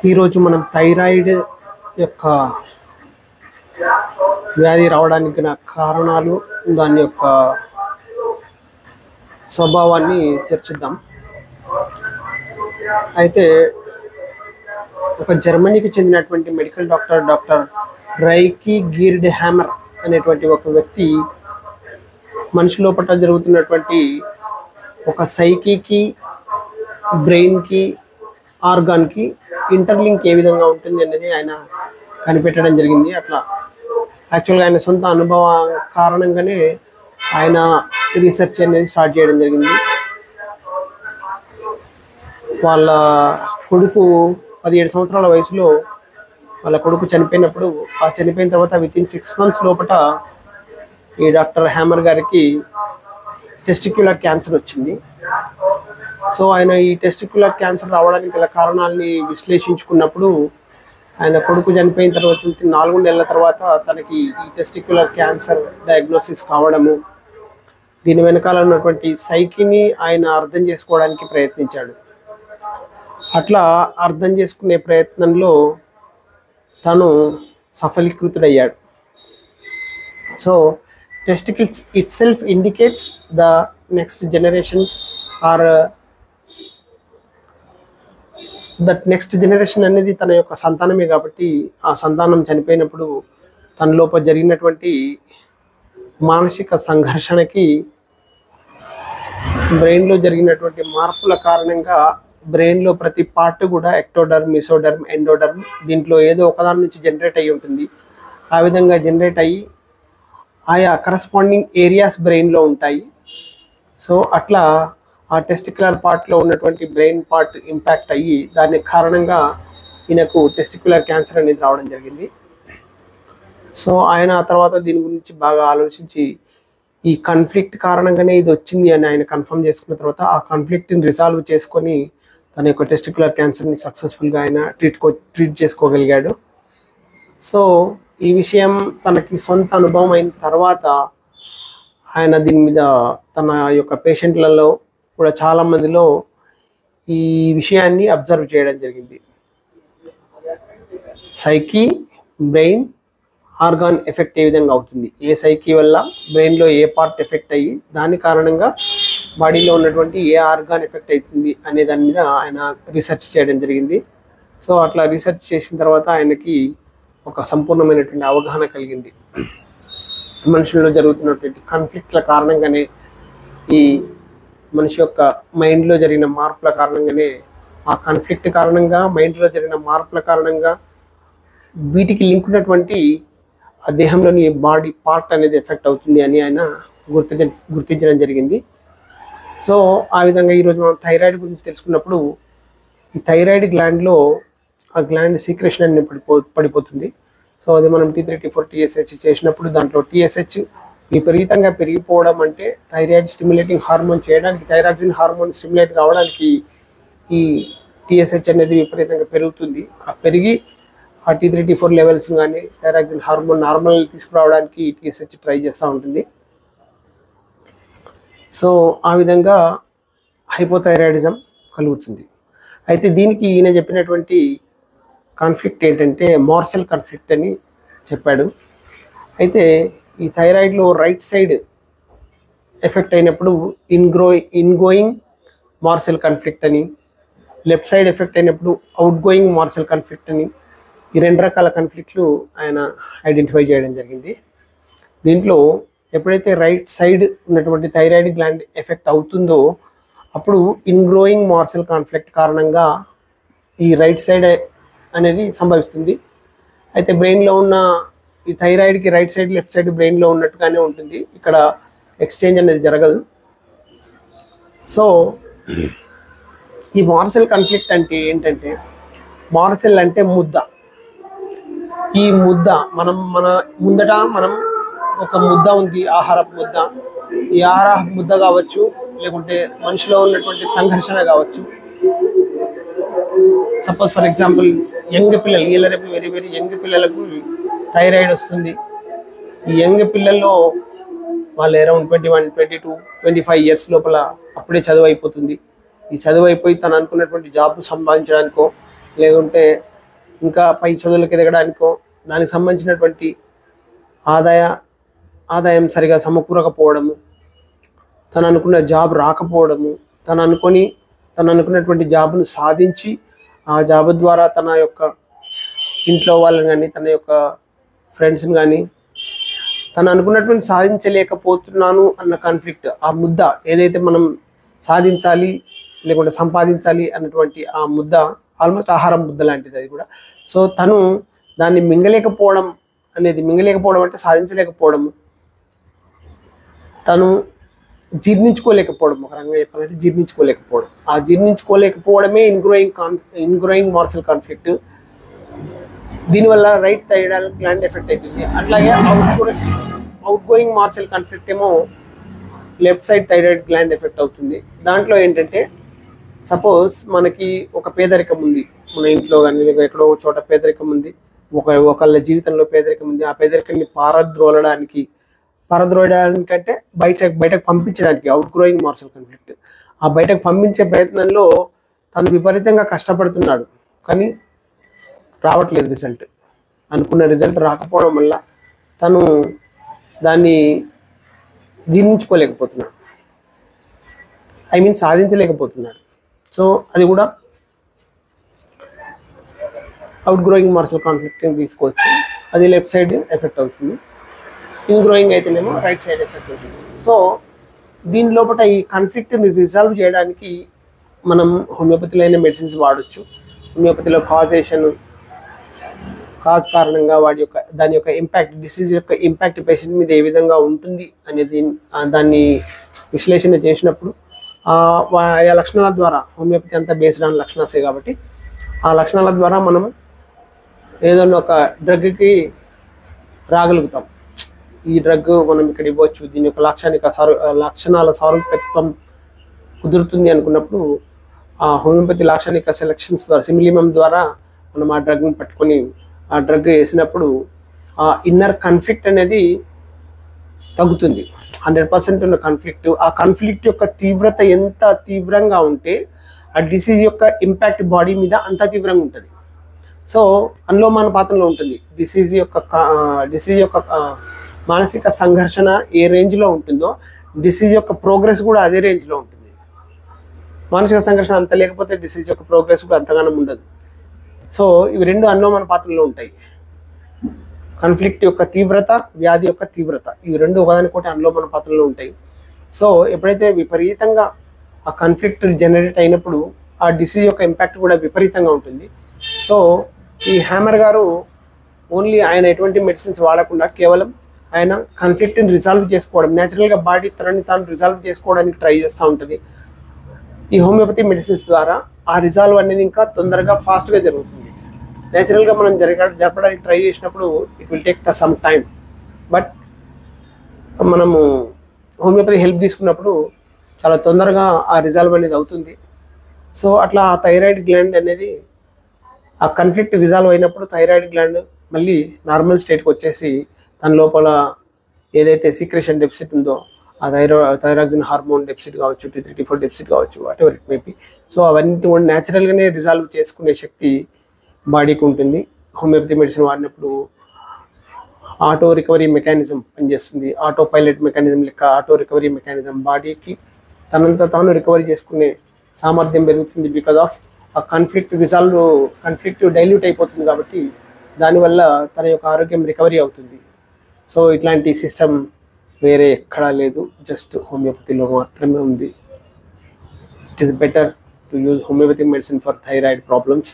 ఈరోజు మనం థైరాయిడ్ యొక్క వ్యాధి రావడానికి గల కారణాలు, దాని యొక్క స్వభావాన్ని చర్చిద్దాం. అయితే ఒక జర్మనీకి చెందినటువంటి మెడికల్ డాక్టర్ రైకీ గీర్డ్ హ్యామర్ అనేటువంటి ఒక వ్యక్తి మనిషి లోపల జరుగుతున్నటువంటి ఒక సైకీకి, బ్రెయిన్కి, ఆర్గాన్కి ఇంటర్లింక్ ఏ విధంగా ఉంటుంది అనేది ఆయన కనిపెట్టడం జరిగింది. అట్లా యాక్చువల్గా ఆయన సొంత అనుభవ కారణంగానే ఆయన రీసెర్చ్ అనేది స్టార్ట్ చేయడం జరిగింది. వాళ్ళ కొడుకు 17 సంవత్సరాల వయసులో వాళ్ళ కొడుకు చనిపోయినప్పుడు, ఆ చనిపోయిన తర్వాత వితిన్ 6 months లోపల ఈ డాక్టర్ హ్యామర్ గారికి టెస్టిక్యులర్ క్యాన్సర్ వచ్చింది. సో ఆయన ఈ టెస్టిక్యులర్ క్యాన్సర్ రావడానికి గల కారణాలని విశ్లేషించుకున్నప్పుడు, ఆయన కొడుకు చనిపోయిన తర్వాత 4 నెలల తర్వాత తనకి ఈ టెస్టిక్యులర్ క్యాన్సర్ డయాగ్నోసిస్ కావడము, దీని వెనకాల ఉన్నటువంటి సైకిని ఆయన అర్థం చేసుకోవడానికి ప్రయత్నించాడు. అట్లా అర్థం చేసుకునే ప్రయత్నంలో తను సఫలీకృతుడయ్యాడు. So testicles itself indicates the next generation or that next generation అనేది తన యొక్క సంతానమే. కాబట్టి ఆ సంతానం చనిపోయినప్పుడు తన లోపల జరిగినటువంటి మానసిక సంఘర్షణకి, బ్రెయిన్లో జరిగినటువంటి మార్పుల కారణంగా బ్రెయిన్లో ప్రతి పార్ట్ కూడా ఎక్టోడర్మ్, మిసోడర్మ్, ఎండోడర్మ్ దీంట్లో ఏదో ఒకదాని నుంచి జనరేట్ అయ్యి ఉంటుంది. ఆ విధంగా జనరేట్ అయ్యి ఆయా కరస్పాండింగ్ ఏరియాస్ బ్రెయిన్లో ఉంటాయి. సో అట్లా ఆ టెస్టిక్యులర్ పార్ట్లో ఉన్నటువంటి బ్రెయిన్ పార్ట్ ఇంపాక్ట్ అయ్యి దాని కారణంగా ఈయనకు టెస్టిక్యులర్ క్యాన్సర్ అనేది రావడం జరిగింది. సో ఆయన ఆ తర్వాత దీని గురించి బాగా ఆలోచించి ఈ కాన్ఫ్లిక్ట్ కారణంగానే ఇది వచ్చింది అని ఆయన కన్ఫర్మ్ చేసుకున్న తర్వాత ఆ కాన్ఫ్లిక్ట్ని రిజాల్వ్ చేసుకొని తన యొక్క టెస్టిక్యులర్ క్యాన్సర్ని సక్సెస్ఫుల్గా ఆయన ట్రీట్ చేసుకోగలిగాడు. సో ఈ విషయం తనకి సొంత అనుభవం అయిన తర్వాత ఆయన దీని మీద తన యొక్క పేషెంట్లలో కూడా చాలామందిలో ఈ విషయాన్ని అబ్జర్వ్ చేయడం జరిగింది. సైకి, బ్రెయిన్, ఆర్గాన్ ఎఫెక్ట్ ఏ విధంగా అవుతుంది, ఏ సైకి వల్ల బ్రెయిన్లో ఏ పార్ట్ ఎఫెక్ట్ అయ్యి దాని కారణంగా బాడీలో ఉన్నటువంటి ఏ ఆర్గాన్ ఎఫెక్ట్ అవుతుంది అనే దాని మీద ఆయన రీసెర్చ్ చేయడం జరిగింది. సో అట్లా రీసెర్చ్ చేసిన తర్వాత ఆయనకి ఒక సంపూర్ణమైనటువంటి అవగాహన కలిగింది. మనుషుల్లో జరుగుతున్నటువంటి కాన్ఫ్లిక్ట్ల కారణంగానే, ఈ మనిషి యొక్క మైండ్లో జరిగిన మార్పుల కారణంగానే, ఆ కాన్ఫ్లిక్ట్ కారణంగా, మైండ్లో జరిగిన మార్పుల కారణంగా వీటికి లింక్ ఉన్నటువంటి ఆ దేహంలోని బాడీ పార్ట్ అనేది ఎఫెక్ట్ అవుతుంది అని ఆయన గుర్తించడం జరిగింది. సో ఆ విధంగా ఈరోజు మనం థైరాయిడ్ గురించి తెలుసుకున్నప్పుడు, ఈ థైరాయిడ్ గ్లాండ్లో ఆ గ్లాండ్ సీక్రెషన్ అనేది పడిపోతుంది. సో అది మనం T3, T4, TSH చేసినప్పుడు దాంట్లో TSH విపరీతంగా పెరిగిపోవడం, అంటే థైరాయిడ్ స్టిమ్యులేటింగ్ హార్మోన్ చేయడానికి, థైరాక్సిన్ హార్మోన్ స్టిమ్యులేట్ కావడానికి ఈ TSH అనేది విపరీతంగా పెరుగుతుంది. ఆ పెరిగి ఆ T3, T4 లెవెల్స్ కానీ థైరాక్సిన్ హార్మోన్ నార్మల్ తీసుకురావడానికి TSH ట్రై చేస్తూ ఉంటుంది. సో ఆ విధంగా హైపోథైరాయిడిజం కలుగుతుంది. అయితే దీనికి ఈయన చెప్పినటువంటి కాన్ఫ్లిక్ట్ ఏంటంటే మార్సెల్ కాన్ఫ్లిక్ట్ అని చెప్పాడు. అయితే ఈ థైరాయిడ్లో రైట్ సైడ్ ఎఫెక్ట్ అయినప్పుడు ఇన్గోయింగ్ మార్సెల్ కాన్ఫ్లిక్ట్ అని, లెఫ్ట్ సైడ్ ఎఫెక్ట్ అయినప్పుడు అవుట్ గోయింగ్ మార్సెల్ కాన్ఫ్లిక్ట్ అని, ఈ 2 రకాల కాన్ఫ్లిక్ట్లు ఆయన ఐడెంటిఫై చేయడం జరిగింది. దీంట్లో ఎప్పుడైతే రైట్ సైడ్ ఉన్నటువంటి థైరాయిడ్ గ్లాండ్ ఎఫెక్ట్ అవుతుందో అప్పుడు ఇన్గ్రోయింగ్ మార్సెల్ కాన్ఫ్లిక్ట్ కారణంగా ఈ రైట్ సైడ్ అనేది సంభవిస్తుంది. అయితే బ్రెయిన్లో ఉన్న ఈ థైరాయిడ్కి రైట్ సైడ్, లెఫ్ట్ సైడ్ బ్రెయిన్లో ఉన్నట్టుగానే ఉంటుంది, ఇక్కడ ఎక్స్చేంజ్ అనేది జరగదు. సో ఈ మార్సెల్ కాన్ఫ్లిక్ట్ అంటే ఏంటంటే, మార్సెల్ అంటే ముద్ద. ఈ ముద్ద మన ముందట ఒక ముద్ద ఉంది, ఆహారపు ముద్ద. ఈ ఆహారపు ముద్ద కావచ్చు, లేకుంటే మనిషిలో ఉన్నటువంటి సంఘర్షణ కావచ్చు. సపోజ్ ఫర్ ఎగ్జాంపుల్ యంగ్ పిల్లలు, ఇలా రేపు వెరీ వెరీ యంగ్ పిల్లలకు థైరాయిడ్ వస్తుంది. ఈ యంగ్ పిల్లల్లో వాళ్ళు అరౌండ్ 21, 22, 25 ఇయర్స్ లోపల అప్పుడే చదువు అయిపోతుంది. ఈ చదువు అయిపోయి తను అనుకున్నటువంటి జాబ్ సంపాదించడానికో లేకుంటే ఇంకా పై చదువులకు ఎదగడానికో దానికి సంబంధించినటువంటి ఆదాయం సరిగా సమకూరకపోవడము, తను అనుకున్న జాబ్ రాకపోవడము, తను అనుకున్నటువంటి జాబ్ను సాధించి ఆ జాబ్ ద్వారా తన యొక్క ఇంట్లో వాళ్ళని కానీ తన యొక్క ఫ్రెండ్స్ని కానీ తను అనుకున్నటువంటి సాధించలేకపోతున్నాను అన్న కాన్ఫ్లిక్ట్, ఆ ముద్ద ఏదైతే మనం సాధించాలి లేకుంటే సంపాదించాలి అన్నటువంటి ఆ ముద్ద ఆల్మోస్ట్ ఆహారం ముద్ద లాంటిది అది కూడా. సో తను దాన్ని మింగలేకపోవడం అంటే సాధించలేకపోవడము, తను జీర్ణించుకోలేకపోవడం, ఒక రకంగా చెప్పాలంటే జీర్ణించుకోలేకపోవడం. ఆ జీర్ణించుకోలేకపోవడమే ఇన్గ్రోయింగ్ మార్సల్ కాన్ఫ్లిక్ట్. దీనివల్ల రైట్ థైరాయిడ్ గ్లాండ్ ఎఫెక్ట్ అవుతుంది. అట్లాగే అవుట్ గోయింగ్ మార్సల్ కాన్ఫ్లిక్ట్ ఏమో left side thyroid gland effect అవుతుంది. దాంట్లో ఏంటంటే సపోజ్ మనకి ఒక పేదరికం ఉంది, మన ఇంట్లో కానీ లేక ఎక్కడో చోట పేదరికం ఉంది, ఒకళ్ళ జీవితంలో పేదరికం ఉంది. ఆ పేదరికాన్ని పారద్రోయడానికంటే బయటకు పంపించడానికి అవుట్ గ్రోయింగ్ మార్సల్ కాన్ఫ్లిక్ట్. ఆ బయటకు పంపించే ప్రయత్నంలో తను విపరీతంగా కష్టపడుతున్నాడు, కానీ రావట్లేదు రిజల్ట్. అనుకున్న రిజల్ట్ రాకపోవడం వల్ల తను దాన్ని జీర్ణించుకోలేకపోతున్నాడు, సాధించలేకపోతున్నాడు. సో అది కూడా అవుట్ గ్రోయింగ్ మార్సల్ కాన్ఫ్లిక్ట్ని తీసుకోవచ్చు. అది లెఫ్ట్ సైడ్ ఎఫెక్ట్ అవుతుంది. ఇన్ గ్రోయింగ్ అయితేనేమో రైట్ సైడ్ ఎఫెక్ట్ అవుతుంది. సో దీని లోపల ఈ కాన్ఫ్లిక్ట్ని రిజాల్వ్ చేయడానికి మనం హోమియోపతిలో అయిన మెడిసిన్స్ వాడచ్చు. హోమియోపతిలో కాజ్ కారణంగా దాని యొక్క ఇంపాక్ట్, డిసీజ్ యొక్క ఇంపాక్ట్ పేషెంట్ మీద ఏ విధంగా ఉంటుంది అనేది దాన్ని విశ్లేషణ చేసినప్పుడు ఆయా లక్షణాల ద్వారా, హోమియోపతి అంతా బేస్డ్ ఆన్ లక్షణాసే కాబట్టి ఆ లక్షణాల ద్వారా మనం ఏదైనా ఒక డ్రగ్కి రాగలుగుతాం. ఈ డ్రగ్ మనం ఇక్కడ ఇవ్వచ్చు, దీని యొక్క లక్షణాల సారూప్యత్వం కుదురుతుంది అనుకున్నప్పుడు ఆ హోమియోపతి లాక్షణిక సెలక్షన్స్ ద్వారా, సిమిలిమం ద్వారా మనం ఆ డ్రగ్ని పట్టుకొని ఆ డ్రగ్ వేసినప్పుడు ఆ ఇన్నర్ కాన్ఫ్లిక్ట్ అనేది తగ్గుతుంది. 100% ఉన్న కాన్ఫ్లిక్ట్, ఆ కాన్ఫ్లిక్ట్ యొక్క తీవ్రత ఎంత తీవ్రంగా ఉంటే ఆ డిసీజ్ యొక్క ఇంపాక్ట్ బాడీ మీద అంత తీవ్రంగా ఉంటుంది. సో అనులోమాన పాత్రలో ఉంటుంది. డిసీజ్ యొక్క మానసిక సంఘర్షణ ఏ రేంజ్లో ఉంటుందో డిసీజ్ యొక్క ప్రోగ్రెస్ కూడా అదే రేంజ్లో ఉంటుంది. మానసిక సంఘర్షణ అంత లేకపోతే డిసీజ్ యొక్క ప్రోగ్రెస్ కూడా అంతగానం ఉండదు. సో ఇవి రెండు అనులోమాన పాత్రలో ఉంటాయి. కాన్ఫ్లిక్ట్ యొక్క తీవ్రత, వ్యాధి యొక్క తీవ్రత, ఇవి రెండు ఒకదానికొకటి అనులోమాన పాత్రలో ఉంటాయి. సో ఎప్పుడైతే విపరీతంగా ఆ కాన్ఫ్లిక్ట్ జనరేట్ అయినప్పుడు ఆ డిసీజ్ యొక్క ఇంపాక్ట్ కూడా విపరీతంగా ఉంటుంది. సో ఈ హ్యామర్ గారు ఓన్లీ ఆయన ఎటువంటి మెడిసిన్స్ వాడకుండా కేవలం ఆయన కాన్ఫ్లిక్ట్ని రిజాల్వ్ చేసుకోవడం, న్యాచురల్గా బాడీ తనని తాను రిజాల్వ్ చేసుకోవడానికి ట్రై చేస్తూ ఉంటుంది. ఈ హోమియోపతి మెడిసిన్స్ ద్వారా ఆ రిజాల్వ్ అనేది ఇంకా తొందరగా ఫాస్ట్గా జరుగుతుంది. న్యాచురల్గా మనం జరపడానికి ట్రై చేసినప్పుడు it will take some time. But మనము హోమియోపతి హెల్ప్ తీసుకున్నప్పుడు చాలా తొందరగా ఆ రిజాల్వ్ అనేది అవుతుంది. సో అట్లా ఆ థైరాయిడ్ గ్లాండ్ అనేది ఆ కాన్ఫ్లిక్ట్ రిజాల్వ్ అయినప్పుడు థైరాయిడ్ గ్లాండ్ మళ్ళీ నార్మల్ స్టేట్కి వచ్చేసి తన లోపల ఏదైతే సీక్రెషన్ డెఫిసిట్ ఉందో ఆ థైరాక్సిన్ హార్మోన్ డెఫిసిట్ కావచ్చు, T3, T4 డెఫిసిట్ కావచ్చు, what ever it maybe. So అవన్నీ కూడా న్యాచురల్గానే రిజాల్వ్ చేసుకునే శక్తి బాడీకి ఉంటుంది. హోమియోపతి మెడిసిన్ వాడినప్పుడు ఆటో రికవరీ మెకానిజం పనిచేస్తుంది. ఆటో పైలట్ మెకానిజం లెక్క ఆటో రికవరీ మెకానిజం బాడీకి తనంతా తాను రికవరీ చేసుకునే సామర్థ్యం పెరుగుతుంది. బికాజ్ ఆఫ్ ఆ కాన్ఫ్లిక్ట్ డైల్యూట్ అయిపోతుంది కాబట్టి దానివల్ల తన యొక్క ఆరోగ్యం రికవరీ అవుతుంది. సో ఇట్లాంటి సిస్టమ్ వేరే ఎక్కడా లేదు, జస్ట్ హోమియోపతిలో మాత్రమే ఉంది. It is better to use homeopathic medicine for thyroid problems.